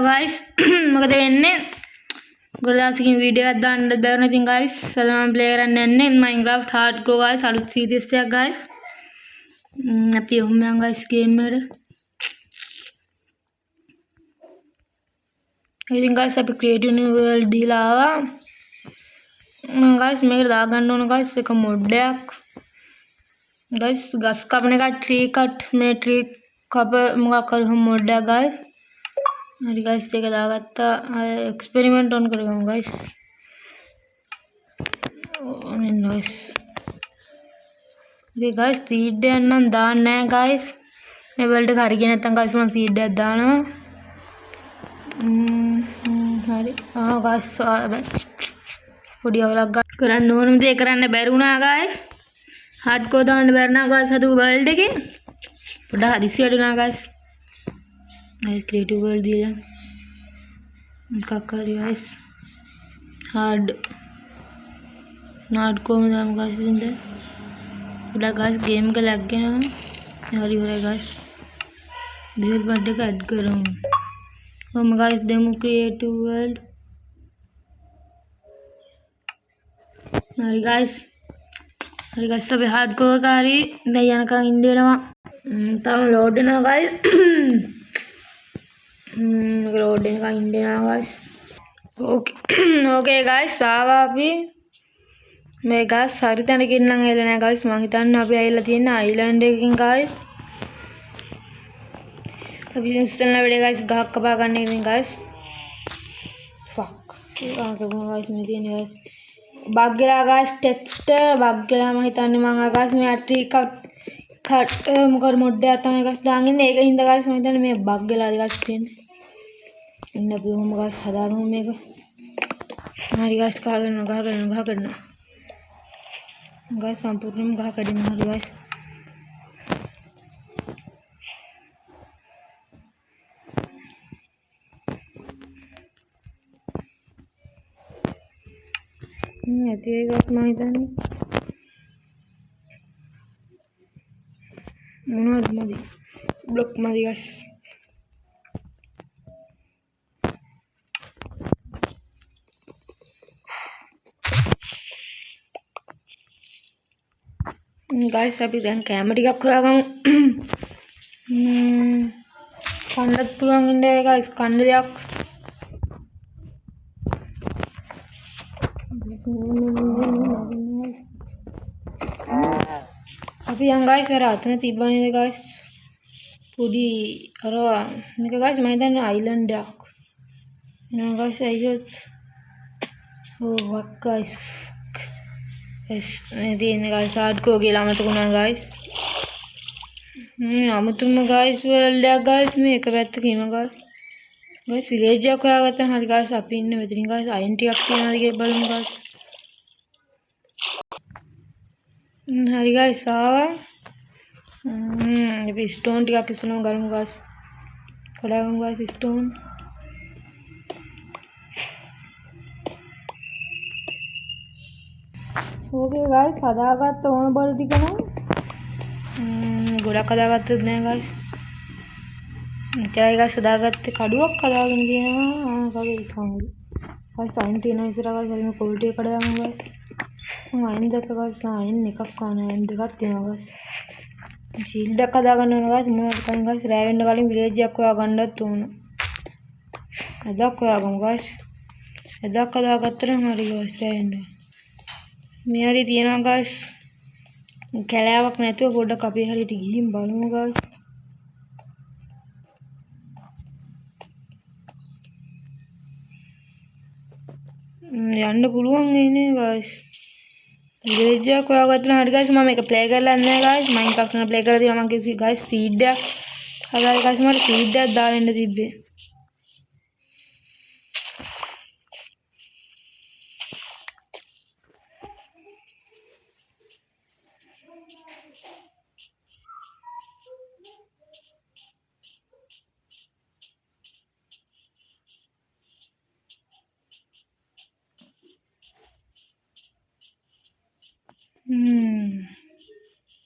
guys මොකද වෙන්නේ ගොඩාක්කින් video එකක් දාන්න බැරි නේ ඉතින් guys අද මම ප්ලේ කරන්න යන්නේ Minecraft hardcore guys අලුත් සීරීස් එකක් guys අපි ඔහොම යන් guys ගේම් එකට ඉතින් guys අපි creative new world දීලා ආවා මම guys මේකට දාගන්න ඕන guys එක mod එකක් guys ගස් කපන එක tree cut මේ tree කප මොකක් කරු mod එකක් guys हरी गाइस ඒක දාගත්තා එක්ස්පෙරිමන්ට් ඔන් කරගමු गाइस ඕනේ නෝස් ඉතින් गाइस සීඩ් එකක් නම් දාන්න නැහැ गाइस මේ වලට හරියන්නේ නැත්නම් गाइस මම සීඩ් එකක් දානවා හරි गाइस පොඩි අවලක් කරන්න ඕන දේ කරන්න බැරි වුණා गाइस හાર્ඩ්කෝර් දාන්න බැරි නා गाइस හදු වර්ල්ඩ් එකේ පොඩ්ඩක් හදිසියට වුණා गाइस Nice creative world दिया काका guys hard को में हम गाइस जिंदे पूरा गाइस गेम का लग गया हरी हो रहा गाइस बियर बर्थडे का ऐड कर रहा हूँ हम गाइस डेमो क्रिएटिव वर्ल्ड हरी गाइस सब हार्ड को कारी दयान का इंडिया ना तब लोड ना गाइस रोड का इंडिया गाइस ओके गाइस आवा अभी मैं गाइस सारी तने किन्नंग हेलना गाइस මං හිතන්නේ අපි ඇවිල්ලා තියෙන අයිලන්ඩ් එකකින් गाइस අපි ඉන්ස්ටල් වෙලේ गाइस ගහක් කපා ගන්න ඉතින් गाइस ෆක් ආගම गाइस මේ තියෙන गाइस බග් ගලා गाइस ටෙක්ස්ට් බග් ගලා මං හිතන්නේ මං අර गाइस මේ ට්‍රී කට් මොකද මොඩ් එකක් තමයි गाइस දාගෙන ඉන්නේ ඒක හින්දා गाइस මං හිතන්නේ මේ බග් ගලාද गाइस තියෙන්නේ ඉන්න අපි ඔහොම गाइस හදාගමු මේක හරි गाइस ගහගන්නවා गाइस සම්පූර්ණයෙන්ම ගහ කඩින්න හරි गाइस ඇති ඒ गाइस මම හිතන්නේ මොනවද මදි බ්ලොක් මදි गाइस गाइस අපි දැන් කැම ටිකක් හොයාගමු කන්නත් පුළුවන් ඉන්නේ गाइस කන්න දෙයක් අපි යන් गाइस අර අතන තිබ්බා නේද गाइस පොඩි අර මේක गाइस මම හිතන්නේ අයිලන්ඩ් එකක් නෝ गाइस අයියොත් ඕ වක් गाइस මේ තියෙන්නේ गाइस hardcore කියලා අමතකුණා गाइस අමතුම गाइस world එකක් गाइस මේක පැත්තකින්ම गाइस village එකක් හොයාගත්තා හරි गाइस අපි ඉන්නේ මෙතනින් गाइस අයින් ටිකක් තියනවාද කියලා බලමු गाइस हरी गाइस आवा अभी स्टोन टिका किसनो गरम गाइस कड़ागम गाइस स्टोन ओके गाइस හදාගත්ත ඕන බල ටික නම් ගොඩක් හදාගත්තත් නෑ गाइस ඉතරයි गाइस හදාගත්තේ කඩුවක් හදාගෙන තියෙනවා කගේ ඉක්මනට गाइस අයින් තියෙන ඉතර गाइस හරිම ක්වොලිටි එක කඩාගමු गाइस අයින් දෙක गाइस අයින් එකක් ගන්න අයින් දෙකක් තියෙනවා गाइस ෂීල්ඩ් එක හදාගන්න ඕන गाइस මොනවද කලින් गाइस රෑ වෙන්න කලින් විලේජ් එකක් හොයාගන්නත් ඕන එදක් හොයාගමු गाइस එදක් හදාගත්තට හරි गाइस රෑ වෙන්න මේ හරි තියෙනවා गाइस කැලෑවක් නැතුව පොඩ්ඩක් අපි හරියට ගිහින් බලමු गाइस යන්න පුළුවන් නේ गाइस විලේජ් එකක් හොයාගත්තා හරි गाइस මම මේක ප්ලේ කරලා නැහැ गाइस Minecraft එක ප්ලේ කරලා තියෙනවා මම කිසි गाइस සීඩ් එකක් හදාලා गाइस මට සීඩ් එකක් දාලා ඉන්න තිබ්බේ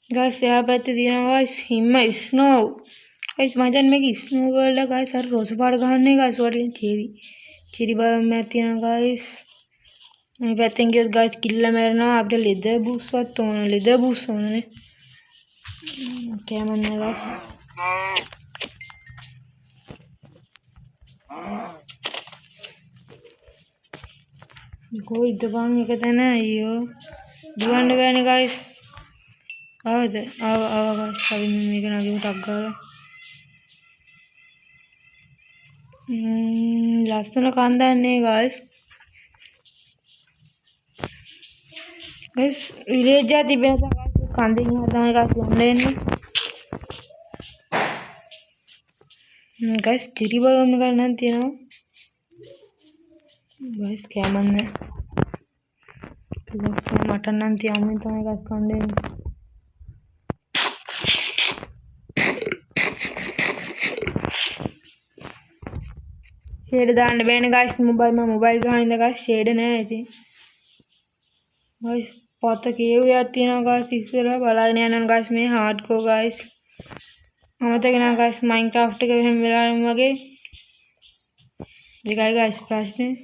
गाइस यहाँ पे तो दिया गाइस हिम्मा स्नो गाइस मजा में स्नो वर्ल्ड है गाइस सर रोज पाड़ गहने गाइस वाली चेरी बाय मैं तीन गाइस मैं पेटेंगे गाइस किल्ला मेरे ना आप लेदर बूस्ट होने क्या मन है गाइस कोई दबाव नहीं कहते ना यो डिमांड बहने गाइस आओ गाइस सभी मम्मी के नाम टक गया लास्ट ना कांदा नहीं गाइस विलेज जाती बेहतर गाइस कांदे नहीं आता है गाइस ऑनलाइन गाइस चिरी बाय में करना थी ना गाइस क्या मन है मटन नंती आमी तो है गाइस कांदे शेड दांड बेन गाइस मोबाइल कहानी गाइस शेड नहीं थी गाइस पता कि ये आती ना गाइस इस तरह भला नहीं आना गाइस में हार्ड को गाइस हम तक ना गाइस माइनक्राफ्ट के हम मिला मगे दिखाएगा गाइस प्रश्न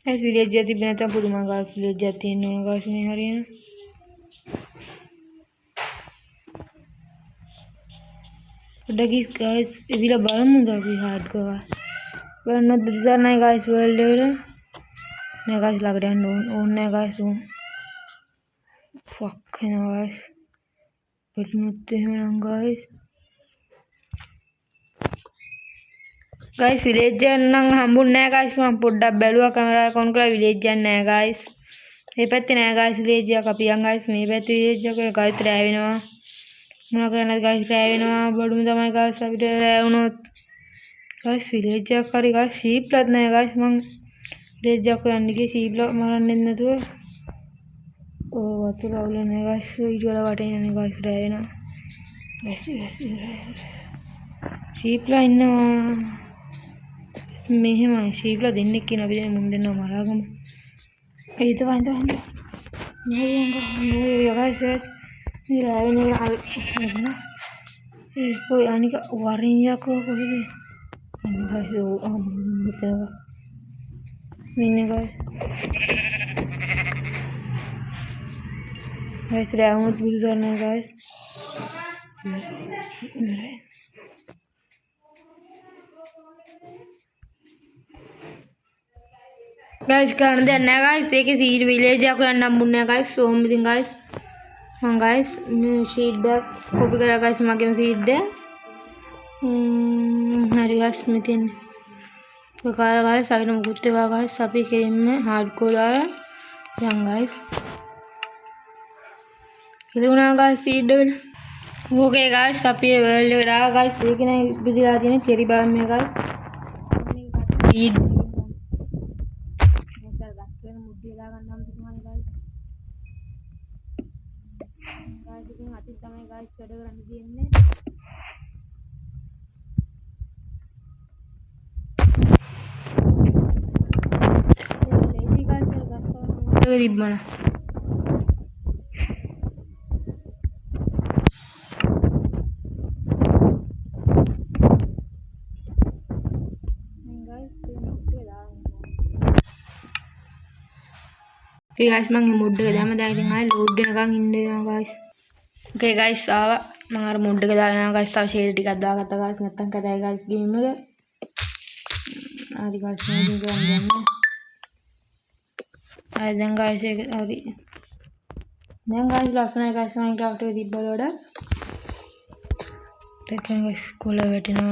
ऐसे विलेज जाती बनाता पुद में गाइस विलेज जाती है ना गाइस में हरियाणा डगीस गाइस इबिला बारम मुदा भी हार्ड को पर न दूसरा नहीं गाइस वर्ल्ड ने गाइस लग रहा है ने गाइस फक है ना गाइस बिल्कुल हैं गाइस विलेज नंग हम ने गाइस हम पुड्डा बेलुआ कैमरा कौन का विलेज ने गाइस ये पत्ते ने गाइस विलेज का पिया गाइस में पत्ते विलेज का गाइस रेविना ना करना गाइस रेविना बड़ू दमा गाइस सब रेवनो गाइस विलेज का गाइस शीप लदने गाइस मंग विलेज को अन्नी शीप ल मारने न तो ओ वातो रावले ने गाइस वीडियो वाटे ने गाइस रेविना गाइस शीप ला इन्ना मेहमान शीप ला दिन की ना भी मुंडे ना मारा गम itu kan nih guys ini ini कोई आने का वारिंग या को कोई guys gitu ini guys remote build करना guys गाइस कर देना गाइस एक सीड विलेज या कोई अंडा मुन्ने गाइस समथिंग गाइस हां गाइस सीड कॉपी करा गाइस मागे सीड दे हरी गाइस मिथिन तो करा गाइस साइड में कुत्ते वा गाइस सभी गेम में हार्ड को डाला हां गाइस खिलौना गाइस सीड हो गए गाइस सभी वर्ल्ड रहा गाइस लेकिन बिजी आ रही है तेरी बार में guys seed guys kedengeran gini ini guys tergantung di mana guys mang mode ke dama dai ngai load nagang inde na guys okay guys आवा मगर मुड के दाना गाइस ता शेड टिक अदा करता गाइस नतन का दे गाइस गेम में आदि गाइस में जो अंदर में आई देन गाइस आदि నేను गाइस लासन गाइस माइनक्राफ्ट के दिब्बलोड़ा देखें गाइस कोला बैठना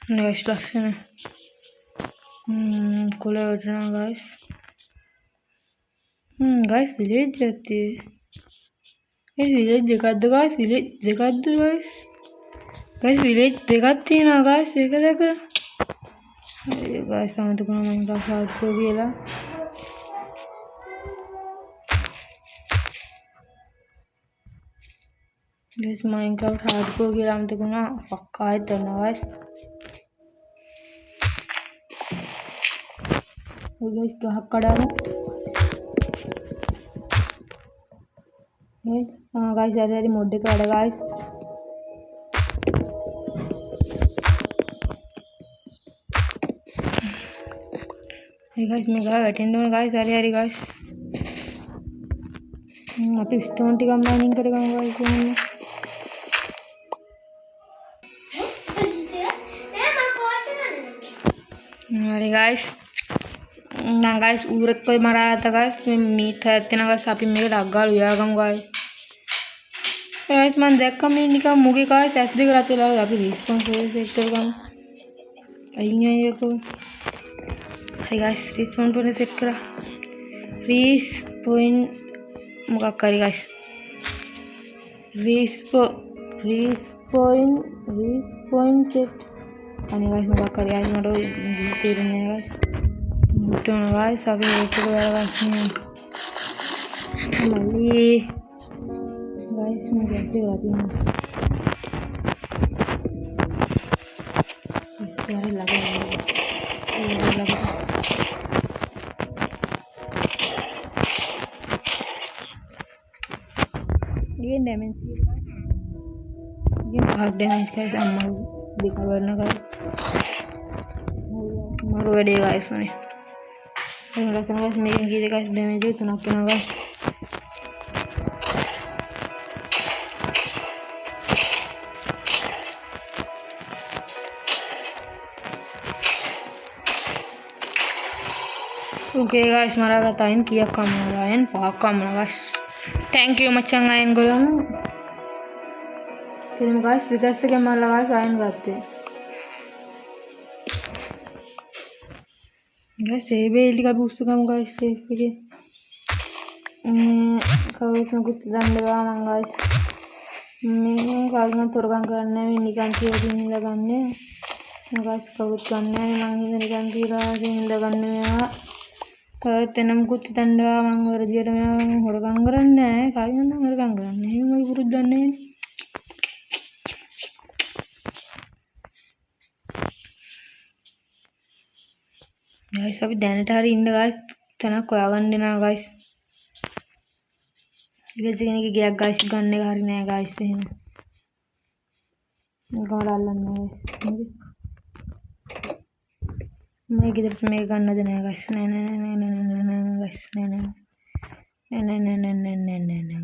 गाइस लासन कोला बैठना गाइस गाइस विलेज जाती है गाइस विलेज दिखाते गाइस विलेज दिखाते गाइस विलेज दिखाती है ना गाइस देखा अरे गाइस हम तो कोना माइनक्राफ्ट हार्ड को गेला गाइस माइनक्राफ्ट हार्ड को गेला हम तो कोना पक्का है तो ना गाइस गाइस कहां कड़ा guys hari mode එක වැඩ guys hey guys මේ ගහ වැටෙන්න ඕන guys hari guys අපි ස්ටෝන් ටිකක් මයිනින් කරගමු guys කොහොමද hari guys nah guys urek koy marata guys meat හැත්තෙන guys අපි මේක ඩග්ගාලු යාගමු guys guys මම දැක්ක මේ නිකන් මුගේ guys S2 රත් වෙලා අපි response එක කරගමු අයින් අයකෝ hey guys response එක set කරා respawn මොකක් කරි guys respawn set අනේ guys මොකක් කරි ආයි මට තේරෙන්නේ නැහැ guys මුට්ටන guys අපි ඒක කරගන්න මල්ලි guys මම ගැටේ වදිනවා यार लगा ये डैमेज ये बहुत डैमेज का अम्मा दिखा वरना का मारो वेडे गाइस ने enggak sengaja semakin gini guys damage itu nak kena guys okay guys मारा का टाइम किया कम हो रहा है बहुत कम हो guys thank you मचांग आयन गलो फिर guys विकास के मार लगा आयन गाते guys save इल्ली का बूस्ट कम guys save के कवर में कुछ दंडवा मंग guys मैं काल में तुरगान करने में निकाल के नहीं लगाने guys कवर करने में मंग निकाल के नहीं लगाने में तेनम कुछ दंडवा मंग वर्दियर में होड़गान करने है काल में होड़गान करने है मैं बुरुद करने guys अभी දැනට හරි ඉන්න guys තනක් හොයාගන්න දෙනවා guys ඉතින් කෙනෙක් ගියක් guys ගන්න එක හරි නෑ guys එහෙම මේකවල අල්ලන්නේ guys මේ ගෙදරට මේක ගන්නද නෑ guys නෑ guys නෑ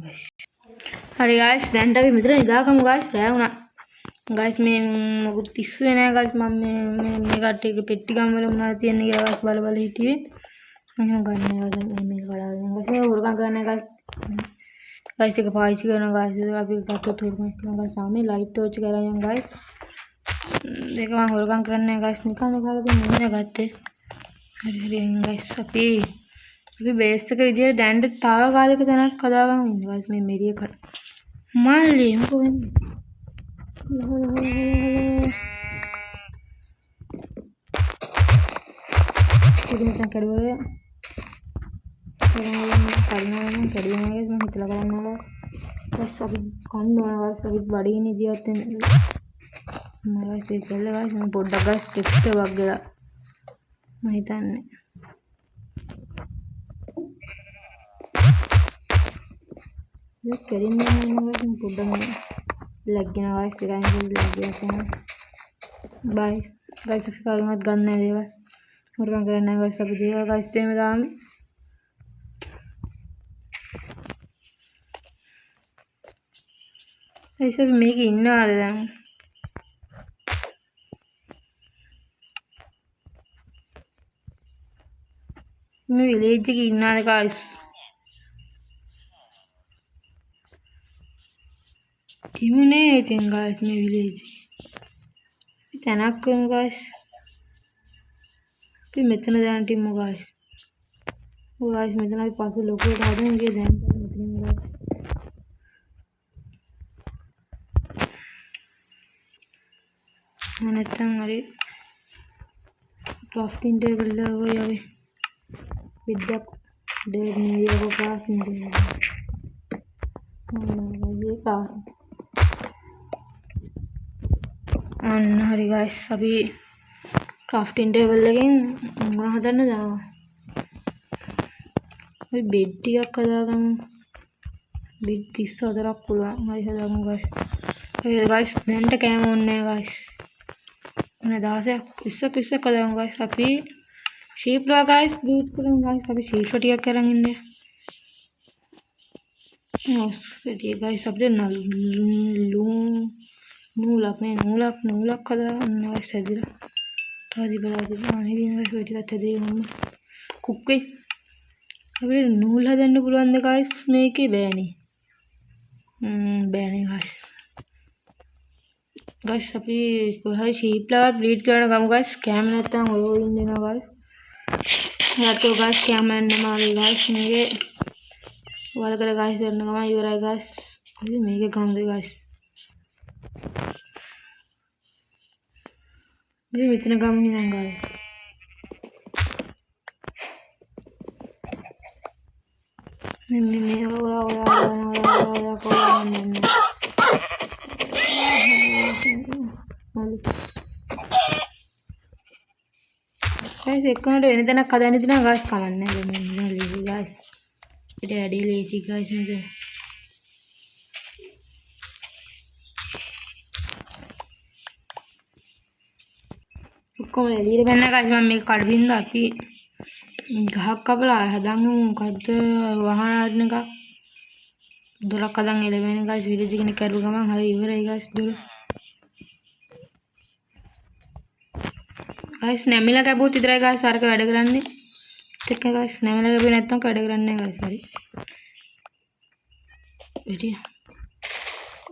guys හරි guys දැන් අපි මෙතන ඉඳාගමු guys රෑ වුණා guys මේ මොකුත් ඉස්සු වෙන්නේ නැහැ guys මම මේ කට්ටියක පෙට්ටි ගම් වල මොනවද තියෙන්නේ කියලා guys බල හිටියේ මම ගන්නවා මේක කඩාගෙන guys මේ උරගම් ගන්න guys guys එක පාවිච්චි කරනවා guys අපි ගත්තොත් උරගම් කරනවා guys සාමේ ලයිට් ටෝච් කරලා යන් guys මේක මම උරගම් කරන්නේ guys නිකන් කාලා දෙන්නේ ගත්තේ හරි guys අපි බේස් එක විදියට දැන් තාවකාලික තැනක් හදාගමු ඉන්නේ guys මේ මෙරිය කට මල්ලි මොකෝ වෙන්නේ ini macam kedua ya karena kedua guys मैं हितला करना है बस अभी कौन होना guys अभी बड़ी नहीं दिया थे मैं ऐसे चले guys मैं बोड़ा guys कितने भाग गया नहीं था ने ये करीम में guys मैं बोड़ा में लग गया guys फिर आएंगे लग गया था बाय guys सब्सक्राइब मत करना है guys और काम करना है guys सब देखिएगा guys टाइम दाम ऐसे भी मेक इन आ रहा है मैं विलेज की इन आ रहा guys किमुने थिंग guys मैं विलेज इतना कम guys फिर मेतना जान टीम guys वो guys मेतना भी पास लोग को उठा देंगे ध्यान पर मेतना guys मैंने तंग क्राफ्टिंग टेबल लगो या भी विद्या डेढ़ नहीं वो क्राफ्टिंग टेबल ये का हरी गाइस अभी क्राफ्टिंग टेबल लगे वहाँ ना जाओ अभी बेड टिका कदा බිග් 34ක් පුළුවන්. හරි හදාගමු guys. ඒ guys දැන්ට කෑම ඕනේ guys. මොන 16ක් 20ක් හදාගමු guys. අපි sheep ලා guys breed කරමු guys. අපි sheep ටිකක් අරන් ඉන්නේ. ඔස්ට්‍රේලිය guys අපිට නූලක් හදාගන්න guys හැදිලා. තාදි බලලා අනේ දින guys ඔය ටිකත් හැදෙන්න කුක් වෙයි. අපිට නූල් හදන්න පුළුවන්ද guys මේකේ බෑනේ. බෑනේ guys. guys අපි කොහේ sheep ලා breed කරන ගමු guys. කැම නැත්තම් ඔය ඉන්නවා guys. නැත්නම් guys කැම නැමාරි guys මේකේ වලකර guys දෙන්න ගමන් ඉවරයි guys. අපි මේකේ ගමුද guys. මේ මෙතන ගමු නං guys. මේ guys එක්කනට වෙන තැනක් හදන්න දෙනවා guys කමන්නේ නැහැ ලීසි guys. ඉත ඇඩි ලීසි guys නේද? ඔක්කොම එළියට බැන්න guys මම මේක කඩවින්ද අපි ගහක් කපලා හදන්නේ මොකද්ද වහන හරින එක. දොරක් හදන් එළවෙන guys විලේජ් එකේ කරුව ගමන් හරි ඉවරයි guys දොර. guys නැමිලා කැපුවොත් විතරයි guys අරක වැඩ කරන්නේ. ඒක guys නැමිලා කැපුවේ නැත්නම් වැඩ කරන්නේ නැහැ guys හරි. වැඩි.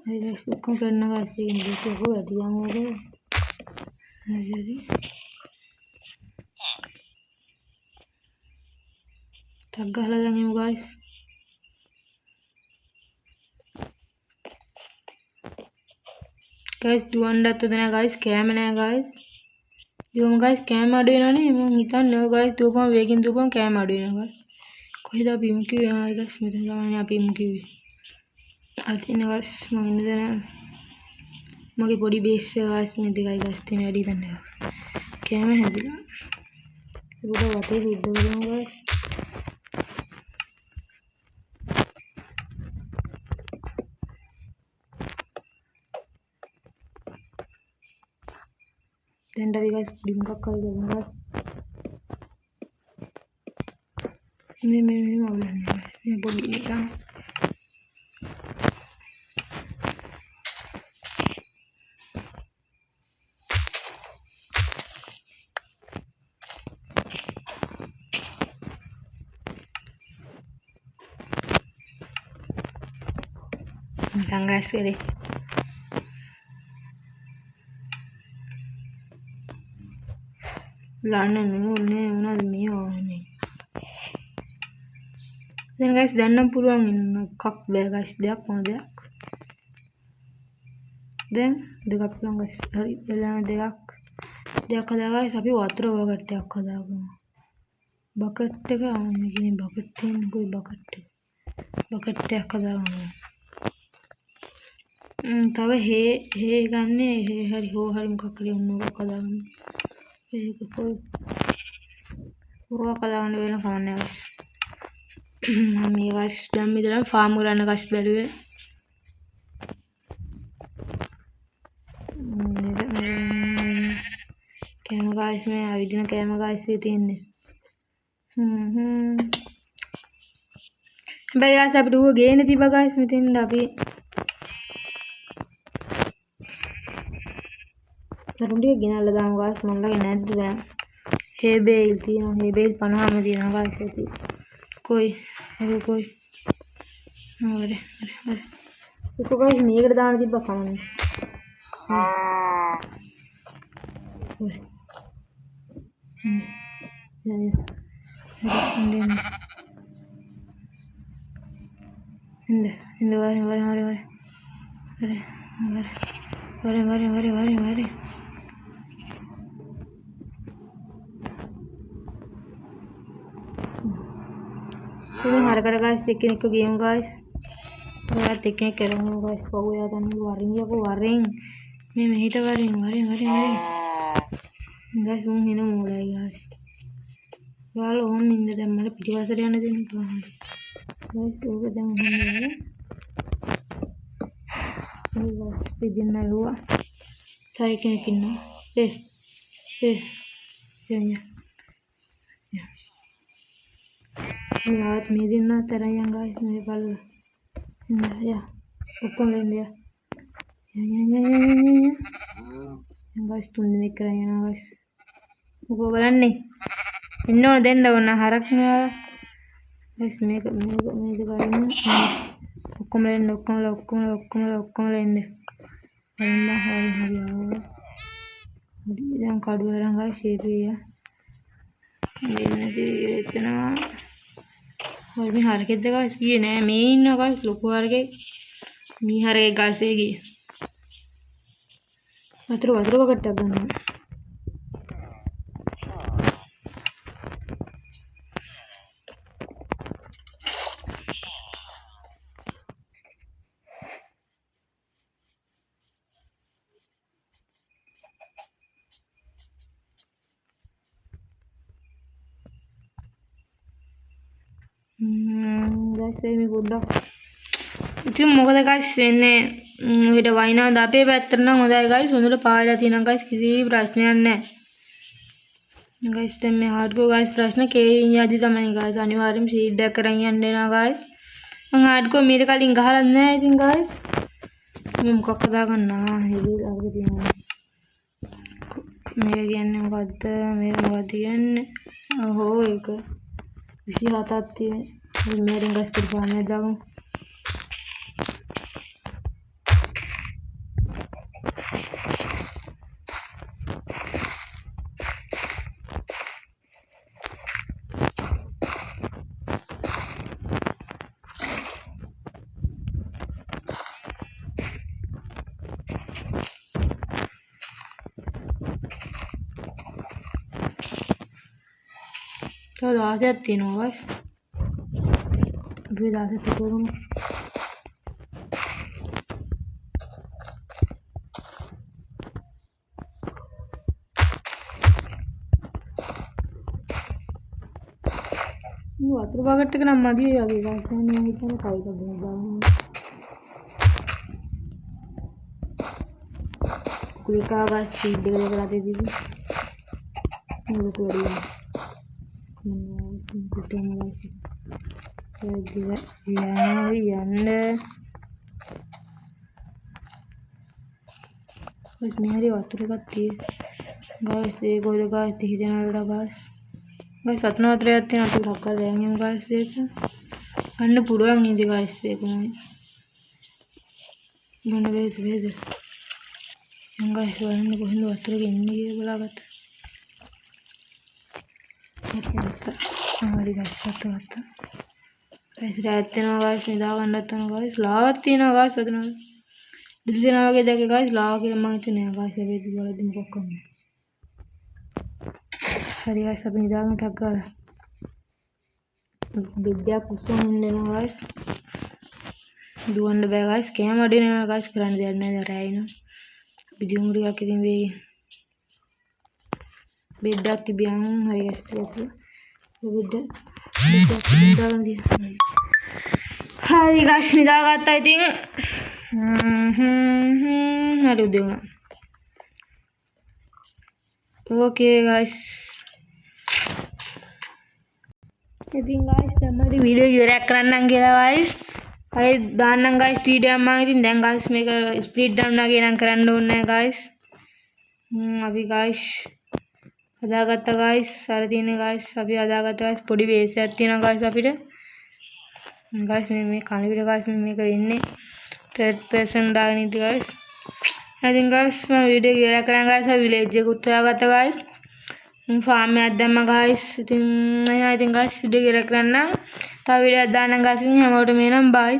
හරි guys ඔක්කොම කරන guys ඉතින් මේක වැඩියම ඕක. හරි. ටක් ගහලා දැන් එමු guys. guys දුවන්නත් උදේ නෑ guys කැම නෑ guys. යොම guys කැම අඩු වෙනවනේ මම හිතන්නේ ඔය guys දුවපම වේගෙන් දුවපම කැම අඩු වෙනවා guys. කොහෙද අපි ඉමු කිව්වේ ආ guys මෙතන තමයි අපි ඉමු කිව්වේ. අතින් guys මම ඉන්න දැන මගේ පොඩි බේස් එක guys මේ දෙකයි guys තියෙන වැඩි දන්නේ. කැම හැදිලා. ඒක වටේ සුද්ධ කරමු guys. දැන් අපි guys ඩිම්කක් කරලා ගමු guys. මේ අවුලන්නේ guys. මේ පොඩි එක. Nikan guys ini. Lana නේ මොනවද මේ ඕනේ. දැන් guys දැන්නම් පුළුවන් එකක් බෑ guys දෙයක් මොන දෙයක්. දැන් දෙකක් පුළුවන් guys. හරි එළම දෙයක් හදා guys අපි වතුර බකට් එකක් හදාගමු. බකට් එක මේ කියන්නේ බකට් තියෙන කොයි බකට් එක. බකට් එකක් හදාගමු. තව හේ ගන්නේ හේ හරි හෝ හරි මොකක් හරි මොනවක් හදාගමු. ඒක කොයි පුරා කලවන්න වෙන කමන්නේ guys. මම මේ guys දැන් මෙතන ෆාම් කරන්න guys බැලුවේ. කෑම guys මේ අවිදින කෑම guys එකේ තියෙන්නේ. හැබැයි guys අපිට ඌව ගේන්න තිබ්බා guys මෙතෙන්ද අපි කරුණිය ගෙනල්ලා දාමු guys මම ළඟ නැද්ද දැන්. හේ බේල් තියෙනවා හේ බේල් 50ම තියෙනවා guys ඇති. කොයි හරි කොයි හරි ඒක guys මේකට දාන්න තිබ්බා කමන්නේ. Mari. Ini harga guys, teknik ke game guys. Ya teknik kerana guys, kau ya kan waring ya kau waring. Ini hita waring. Guys, ini mulai guys. Kalau minda dan mana pilih bahasa dia nanti nih guys, itu kita mulai. ඉතින් නළුවා තව කෙනෙක් ඉන්නවා යන්න යාත් මේ දෙන්න තරම් යන් ගයිස් මේ බලලා ඉන්න යා ඔක්කොම එන්න යා ගයිස් තුන් දෙනෙක් කරන් යනවා ගයිස් මොකෝ බලන්නේ ඉන්න ඕන දෙන්න ඕන හරක් නවා ගයිස් මේක ගන්න ඔක්කොම එන්න ඔක්කොම එන්න එන්න හරි දැන් කඩුව අරන් ගයිස් ෂේපිය එතනවා මේ හරකෙක්ද ගයිස් ගියේ නෑ මේ ඉන්නවා ගයිස් ලොකු හරකෙක් මේ හරකේ ගයිස් ඒ ගියේ වතුර බකට්ටක් ගන්නවා ගයිස් මේ පොඩ්ඩක් ඉතින් මොකද ගයිස් වෙන්නේ ඊට වයින්වද අපේ පැත්තට නම් හොඳයි ගයිස් හොඳට පායලා තියෙනවා ගයිස් කිසි ප්‍රශ්නයක් නැහැ ගයිස් දැන් මේ හાર્ඩ්කෝර් ගයිස් ප්‍රශ්න කේවින් යද්දි තමයි ගයිස් අනිවාර්යයෙන්ම ෂීල්ඩ් එක කරන් යන්න වෙනවා ගයිස් මම හાર્ඩ්කෝර් මීට කලින් ගහලා නැහැ ඉතින් ගයිස් මම මොකක් හදා ගන්නවා හෙලි අරගෙන තියෙනවා මේ කියන්නේ මොකද්ද කියන්නේ ඔහො ඒක 27ක් තියෙන මේරෙන් ගස් පිටපාන්නේ දාගමු තව 16ක් තියෙනවා වයිස් අපි 16ක් තිබුණු වතුර බකට් එක නම් මදි වගේ ගයිස් මම හිතන්නේ කවි කඩන දාන්න කුලිකා ගස් සීඩ් එක දෙකලා දෙදී මොකද වෙන්නේ कुटुंब मेरी वतुर कत्ती गाइस देखो तो गाइस धीरे ना गाइस गाइस सतना उतरे आते हैं तो धक्का देंगे हम गाइस देखो गन्ने पूरा नहीं दे गाइस देखो गन्ने भेज हम गाइस वाले को हिंदू वतुर के इन्हीं के बुलागत हमारी गाइस तो गाइस रहते ना गाइस निदा गन्ना तो गाइस लावती ना गाइस सतना दिल से ना लगे देखे गाइस लावा के मांगते नहीं गाइस अभी भी वाला दिन को कम हरी गाइस सब निदा में ठक्का विद्या कुसुम लेना गाइस दुआन बे गाइस कैम अड़ी ना गाइस कराने देने दे रहा है ना विद्या मुड़ी का कितनी भी विद्या की ब्याह हरी गाइस तो विद्या हरी गाइस निदा गाता है दिन हरी उद्योग ओके गाइस ඉතින් guys තමයි වීඩියෝ ඉවරයක් කරන්නම් කියලා guys අය දාන්නම් guys ටීඩම් මම ඉතින් දැන් guys මේක ස්පීඩ් ඩවුන් නාගේ නම් කරන්න ඕනේ නැහැ guys අපි guys හදාගත්තා guys අර තියෙන guys අපි හදාගත්තා guys පොඩි බේස් එකක් තියෙනවා guys අපිට guys මේ කන විතර guys මේක වෙන්නේ third person දාගෙන ඉඳි guys ඉතින් guys මම වීඩියෝ ඉවරයක් කරන් guys අපි විලේජ් එකකුත් හොයාගත්තා guys फार्म में अद्दम्मा गाइस इतिन guys वीडियो गिरा करना ता वीडियो दाना गाइस हम बाय